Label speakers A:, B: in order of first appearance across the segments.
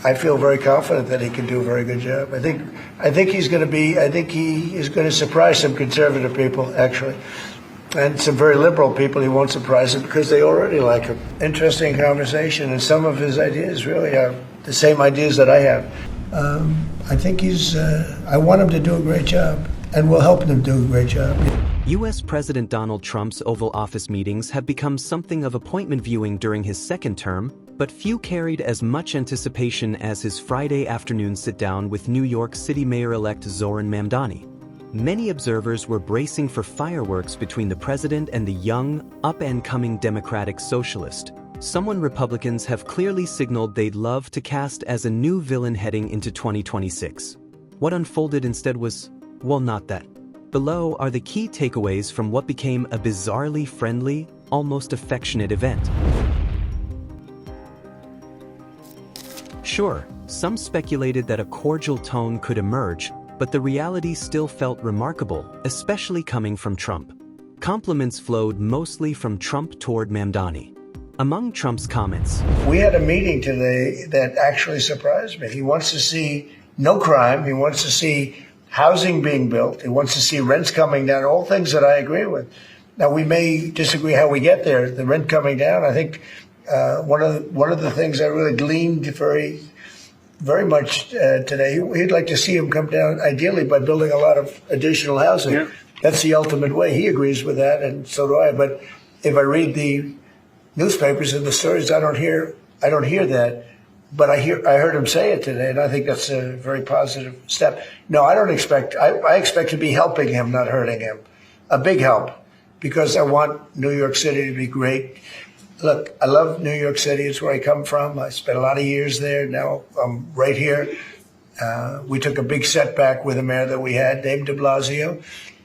A: I feel very confident that he can do a very good job. I think he is going to surprise some conservative people, actually. And some very liberal people he won't surprise them because they already like him. Interesting conversation, and some of his ideas really are the same ideas that I have. I think I want him to do a great job, and we'll help him do a great job.
B: U.S. President Donald Trump's Oval Office meetings have become something of appointment viewing during his second term, but few carried as much anticipation as his Friday afternoon sit-down with New York City Mayor-elect Zohran Mamdani. Many observers were bracing for fireworks between the president and the young, up-and-coming Democratic socialist, someone Republicans have clearly signaled they'd love to cast as a new villain heading into 2026. What unfolded instead was, well, not that. Below are the key takeaways from what became a bizarrely friendly, almost affectionate event. Sure, some speculated that a cordial tone could emerge, but the reality still felt remarkable, especially coming from Trump. Compliments flowed mostly from Trump toward Mamdani. Among Trump's comments,
A: we had a meeting today that actually surprised me. He wants to see no crime. He wants to see housing being built. He wants to see rents coming down, all things that I agree with. Now, we may disagree how we get there, the rent coming down. I think one of the things I really gleaned very much today, he'd like to see him come down, ideally, by building a lot of additional housing. Yeah. That's the ultimate way. He agrees with that, and so do I. But if I read the newspapers and the stories, I don't hear that. But I heard him say it today, and I think that's a very positive step. No, I expect to be helping him, not hurting him. A big help, because I want New York City to be great. Look, I love New York City. It's where I come from. I spent a lot of years there. Now I'm right here. We took a big setback with the mayor that we had, Dave de Blasio.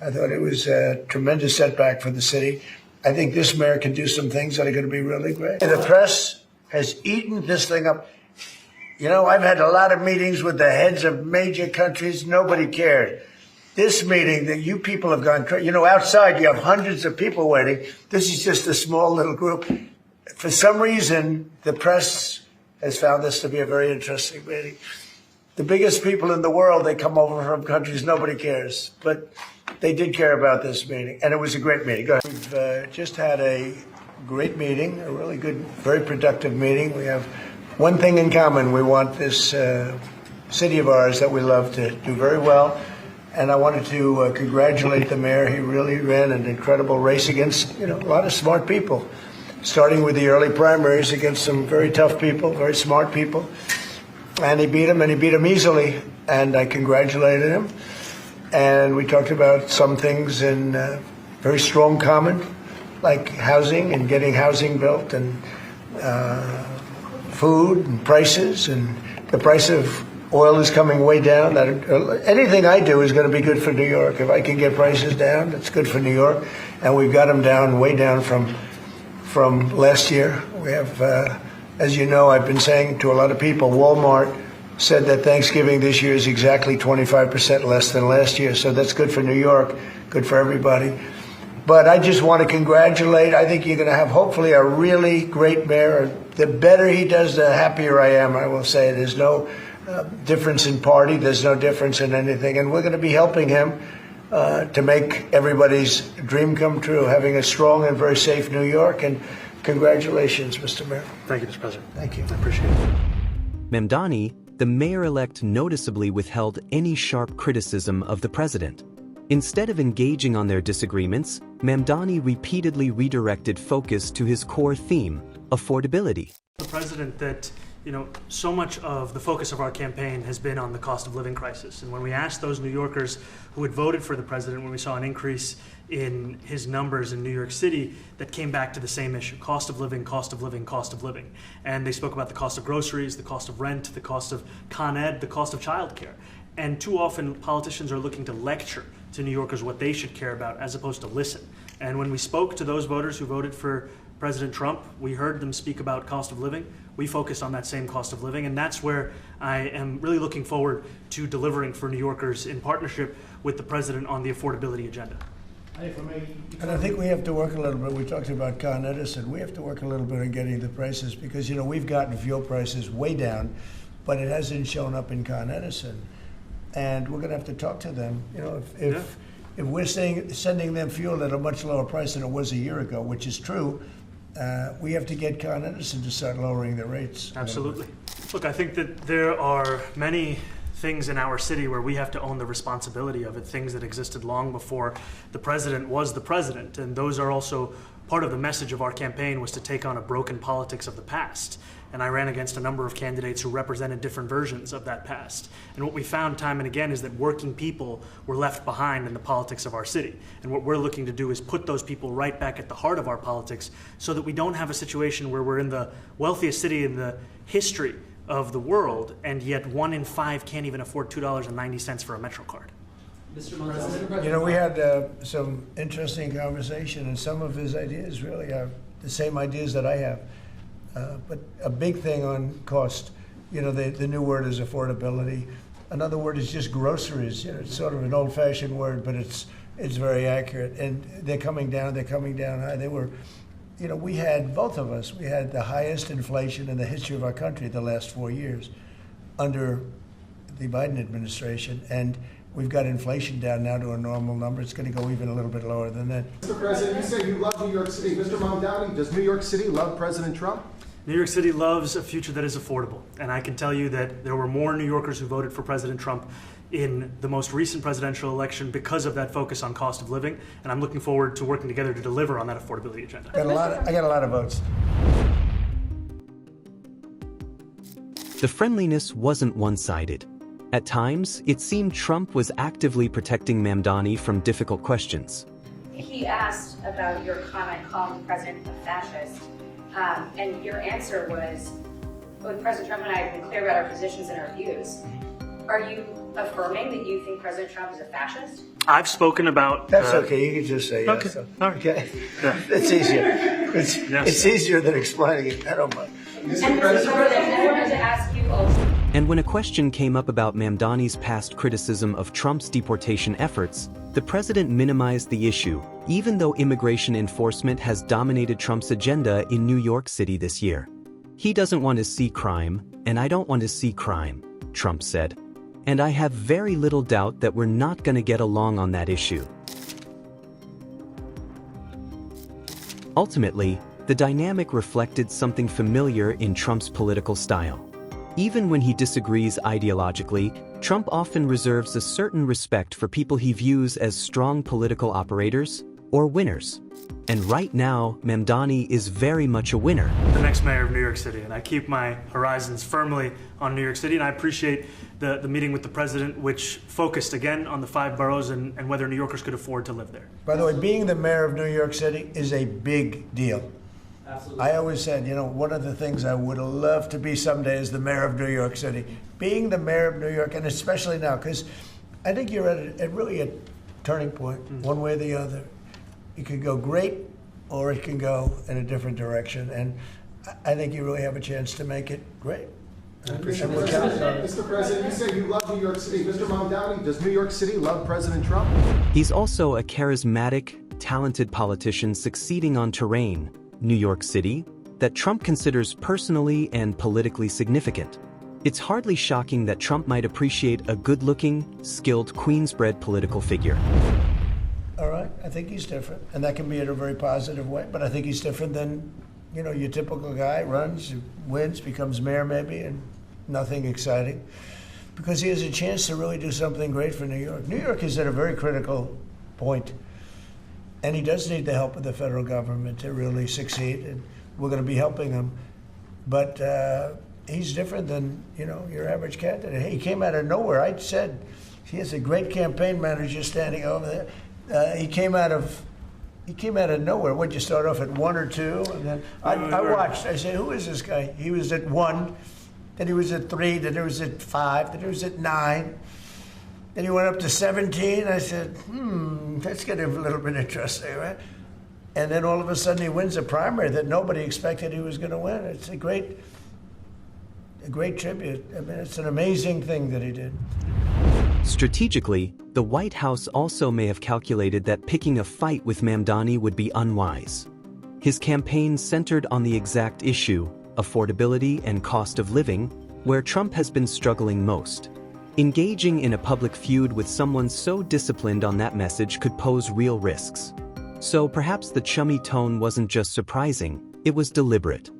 A: I thought it was a tremendous setback for the city. I think this mayor can do some things that are going to be really great. And the press has eaten this thing up. You know, I've had a lot of meetings with the heads of major countries. Nobody cared. This meeting that you people have gone crazy. You know, outside you have hundreds of people waiting. This is just a small little group. For some reason, the press has found this to be a very interesting meeting. The biggest people in the world, they come over from countries nobody cares. But they did care about this meeting, and it was a great meeting. Go ahead. We've just had a great meeting, a really good, very productive meeting. We have one thing in common. We want this city of ours that we love to do very well. And I wanted to congratulate the mayor. He really ran an incredible race against, a lot of smart people, starting with the early primaries against some very tough people, very smart people. And he beat them easily. And I congratulated him. And we talked about some things in very strong common, like housing and getting housing built, and food and prices, and the price of oil is coming way down. Anything I do is going to be good for New York. If I can get prices down, it's good for New York. And we've got them down, way down from last year. We have, as you know, I've been saying to a lot of people, Walmart said that Thanksgiving this year is exactly 25% less than last year. So that's good for New York, good for everybody. But I just want to congratulate. I think you're going to have, hopefully, a really great mayor. The better he does, the happier I am, I will say. There's no difference in party. There's no difference in anything. And we're going to be helping him to make everybody's dream come true, having a strong and very safe New York. And congratulations, Mr. Mayor.
C: Thank you, Mr. President.
A: Thank you.
C: I appreciate it.
B: Mamdani, the mayor-elect, noticeably withheld any sharp criticism of the president. Instead of engaging on their disagreements, Mamdani repeatedly redirected focus to his core theme, affordability.
C: The president that, so much of the focus of our campaign has been on the cost of living crisis. And when we asked those New Yorkers who had voted for the president, when we saw an increase in his numbers in New York City, that came back to the same issue: cost of living, cost of living, cost of living. And they spoke about the cost of groceries, the cost of rent, the cost of Con Ed, the cost of childcare. And too often politicians are looking to lecture to New Yorkers what they should care about as opposed to listen. And when we spoke to those voters who voted for President Trump, we heard them speak about cost of living. We focused on that same cost of living, and that's where I am really looking forward to delivering for New Yorkers in partnership with the president on the affordability agenda.
A: And I think we have to work a little bit. We talked about Con Edison. We have to work a little bit on getting the prices, because, we've gotten fuel prices way down. but it hasn't shown up in Con Edison. And we're going to have to talk to them. You know, if we're sending them fuel at a much lower price than it was a year ago, which is true, we have to get Con Edison to start lowering the rates.
C: Absolutely. Look, I think that there are many things in our city where we have to own the responsibility of it, things that existed long before the president was the president. And those are also part of the message of our campaign, was to take on a broken politics of the past. And I ran against a number of candidates who represented different versions of that past. And what we found time and again is that working people were left behind in the politics of our city. And what we're looking to do is put those people right back at the heart of our politics, so that we don't have a situation where we're in the wealthiest city in the history of the world, and yet 1 in 5 can't even afford $2.90 for a Metro card.
D: Mr. Mamdani.
A: You know, we had some interesting conversation, and some of his ideas really are the same ideas that I have. But a big thing on cost, you know, the new word is affordability. Another word is just groceries. You know, it's sort of an old-fashioned word, but it's very accurate. And they're coming down high. They were, you know, we had, both of us, we had the highest inflation in the history of our country the last 4 years under the Biden administration. And we've got inflation down now to a normal number. It's going to go even a little bit lower than that.
E: Mr. President, you say you love New York City. Mr. Mamdani, does New York City love President Trump?
C: New York City loves a future that is affordable. And I can tell you that there were more New Yorkers who voted for President Trump in the most recent presidential election because of that focus on cost of living. And I'm looking forward to working together to deliver on that affordability agenda.
A: I got a lot of votes.
B: The friendliness wasn't one-sided. At times, it seemed Trump was actively protecting Mamdani from difficult questions.
F: He asked about your comment calling the president a fascist, and your answer was, both President Trump and I have been clear about our positions and our views. Are you affirming that you think President Trump is a fascist?
C: I've spoken about...
A: That's okay, you can just say yes.
C: Okay. All right.
A: Okay.
C: Yeah.
A: It's easier. It's easier than explaining it. I don't mind.
F: And Mr. President, I wanted to ask you also.
B: And when a question came up about Mamdani's past criticism of Trump's deportation efforts, the president minimized the issue, even though immigration enforcement has dominated Trump's agenda in New York City this year. He doesn't want to see crime, and I don't want to see crime, Trump said. And I have very little doubt that we're not going to get along on that issue. Ultimately, the dynamic reflected something familiar in Trump's political style. Even when he disagrees ideologically, Trump often reserves a certain respect for people he views as strong political operators or winners. And right now, Mamdani is very much a winner.
C: The next mayor of New York City, and I keep my horizons firmly on New York City, and I appreciate the meeting with the president, which focused again on the 5 boroughs and whether New Yorkers could afford to live there.
A: By the way, being the mayor of New York City is a big deal.
D: Absolutely.
A: I always said, you know, one of the things I would love to be someday is the mayor of New York City. Being the mayor of New York, and especially now, because I think you're at really a turning point, one way or the other. It could go great, or it can go in a different direction. And I think you really have a chance to make it great.
E: Mr. President, you say you love New York City. Mr. Mamdani, does New York City love President Trump?
B: He's also a charismatic, talented politician succeeding on terrain, New York City, that Trump considers personally and politically significant. It's hardly shocking that Trump might appreciate a good-looking, skilled, Queens-bred political figure.
A: All right, I think he's different, and that can be in a very positive way, but I think he's different than, you know, your typical guy, runs, wins, becomes mayor maybe, and nothing exciting, because he has a chance to really do something great for New York. New York is at a very critical point, and he does need the help of the federal government to really succeed, and we're going to be helping him. But he's different than, you know, your average candidate. He came out of nowhere. I said he has a great campaign manager standing over there. He came out of nowhere. What'd you start off at 1 or 2? And then I watched. I said, who is this guy? He was at 1, then he was at 3, then he was at 5, then he was at 9. Then he went up to 17. I said, that's getting a little bit interesting, right? And then all of a sudden he wins a primary that nobody expected he was going to win. It's a great tribute. I mean, it's an amazing thing that he did.
B: Strategically, the White House also may have calculated that picking a fight with Mamdani would be unwise. His campaign centered on the exact issue, affordability and cost of living, where Trump has been struggling most. Engaging in a public feud with someone so disciplined on that message could pose real risks. So perhaps the chummy tone wasn't just surprising, it was deliberate.